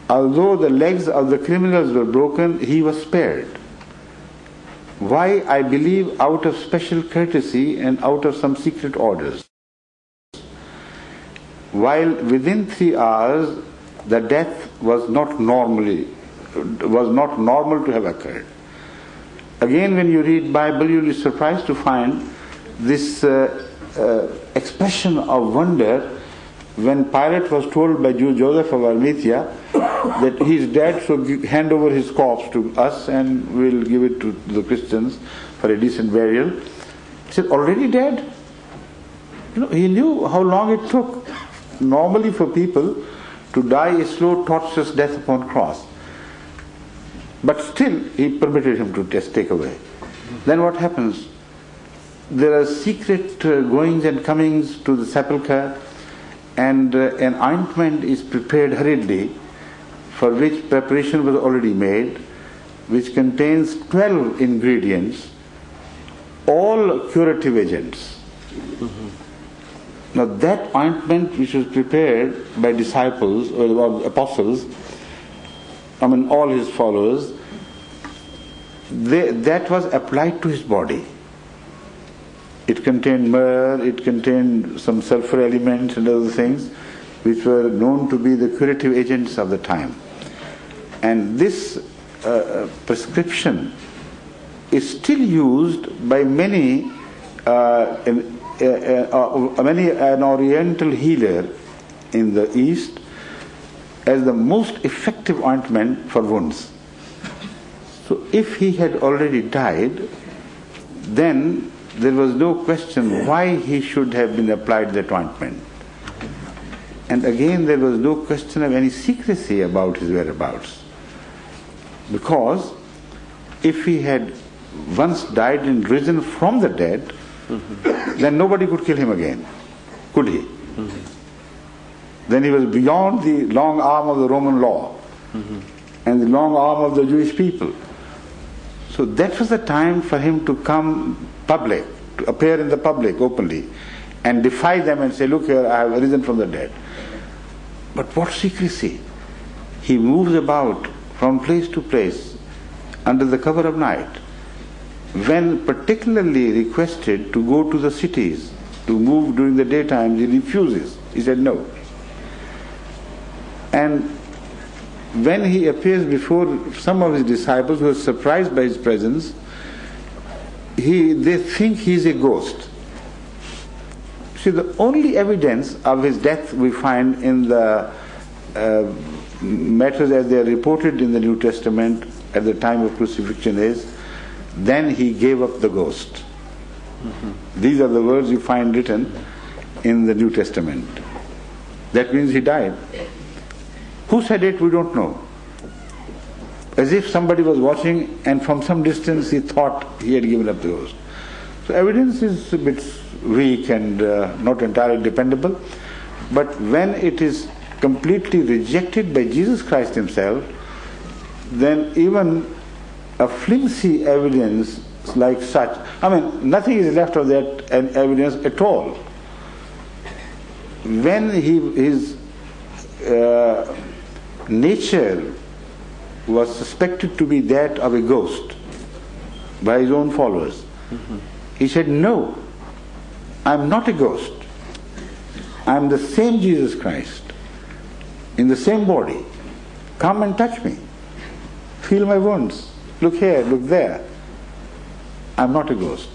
although the legs of the criminals were broken, he was spared. Why? I believe out of special courtesy and out of some secret orders. While within 3 hours the death was not normal to have occurred. Again, when you read Bible, you'll be surprised to find this expression of wonder when Pilate was told by Joseph of Arimathea that he's dead, so hand over his corpse to us and we'll give it to the Christians for a decent burial. He said, already dead? He knew how long it took normally for people to die a slow, torturous death upon cross. But still, he permitted him to just take away. Then what happens? There are secret goings and comings to the sepulchre, and an ointment is prepared hurriedly, for which preparation was already made, which contains 12 ingredients, all curative agents. Now that ointment which was prepared by disciples or apostles, all his followers, that was applied to his body. It contained myrrh, it contained some sulfur elements and other things which were known to be the curative agents of the time. And this prescription is still used by many an Oriental healer in the East as the most effective ointment for wounds. So if he had already died, then there was no question why he should have been applied that ointment. And again, there was no question of any secrecy about his whereabouts. Because if he had once died and risen from the dead, then nobody could kill him again, could he? Then he was beyond the long arm of the Roman law and the long arm of the Jewish people. So that was the time for him to come public, to appear in the public openly and defy them and say, look here, I have risen from the dead. But what secrecy? He moves about from place to place under the cover of night. When particularly requested to go to the cities, to move during the daytime, he refuses. He said no. And when he appears before some of his disciples who are surprised by his presence, they think he is a ghost. See, the only evidence of his death we find in the matters as they are reported in the New Testament at the time of crucifixion is, then he gave up the ghost. These are the words you find written in the New Testament. That means he died. Who said it? We don't know. As if somebody was watching and from some distance he thought he had given up the ghost. So evidence is a bit weak and not entirely dependable. But when it is completely rejected by Jesus Christ himself, then even a flimsy evidence like such, nothing is left of that evidence at all. When his nature was suspected to be that of a ghost by his own followers, he said, no, I'm not a ghost. I'm the same Jesus Christ, in the same body. Come and touch me. Feel my wounds. Look here, look there. I'm not a ghost.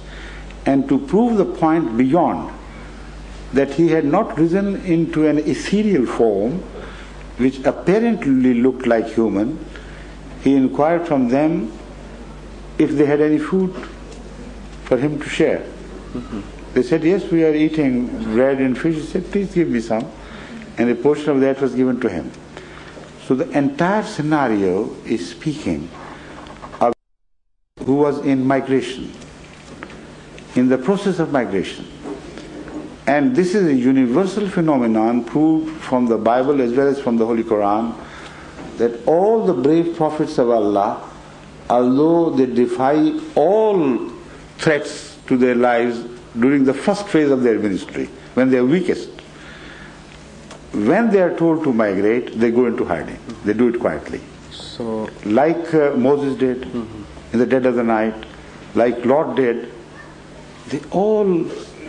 And to prove the point beyond, that he had not risen into an ethereal form which apparently looked like human, he inquired from them if they had any food for him to share. They said, yes, we are eating bread and fish. He said, please give me some. And a portion of that was given to him. So the entire scenario is speaking of who was in migration, in the process of migration. And this is a universal phenomenon proved from the Bible as well as from the Holy Quran, that all the brave prophets of Allah, although they defy all threats to their lives during the first phase of their ministry, when they are weakest, when they are told to migrate, they go into hiding. They do it quietly. So, Like Moses did in the dead of the night, like Lot did, they all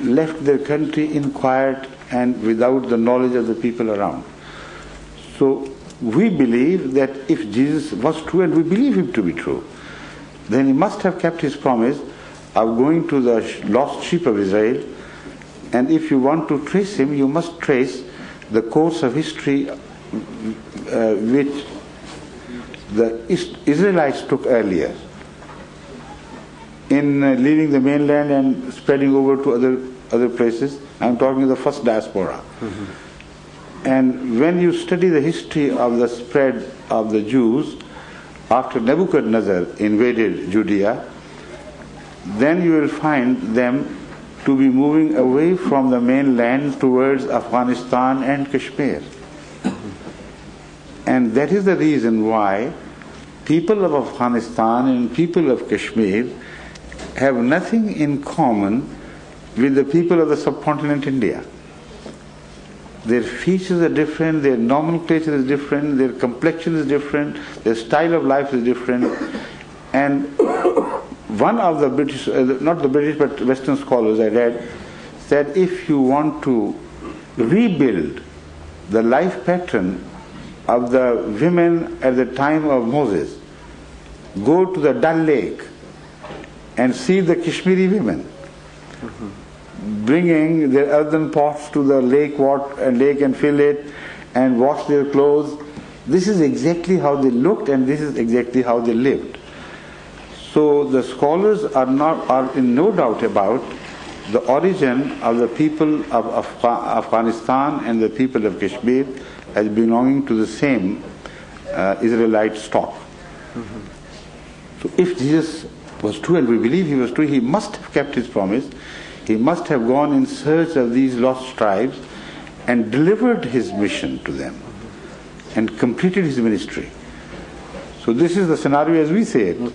left their country in quiet and without the knowledge of the people around. So we believe that if Jesus was true, and we believe him to be true, then he must have kept his promise of going to the lost sheep of Israel. And if you want to trace him, you must trace the course of history which the Israelites took earlier in leaving the mainland and spreading over to other places. I'm talking of the first diaspora. And when you study the history of the spread of the Jews after Nebuchadnezzar invaded Judea, then you will find them to be moving away from the mainland towards Afghanistan and Kashmir. And that is the reason why people of Afghanistan and people of Kashmir have nothing in common with the people of the subcontinent India. Their features are different, their nomenclature is different, their complexion is different, their style of life is different. And one of the British, not the British but Western scholars I read, said if you want to rebuild the life pattern of the women at the time of Moses, go to the Dal Lake and see the Kashmiri women bringing their earthen pots to the lake and fill it and wash their clothes. This is exactly how they looked, and this is exactly how they lived. So the scholars are in no doubt about the origin of the people of Afghanistan and the people of Kashmir as belonging to the same Israelite stock. So if Jesus was true, and we believe he was true, he must have kept his promise. He must have gone in search of these lost tribes and delivered his mission to them and completed his ministry. So this is the scenario as we say it.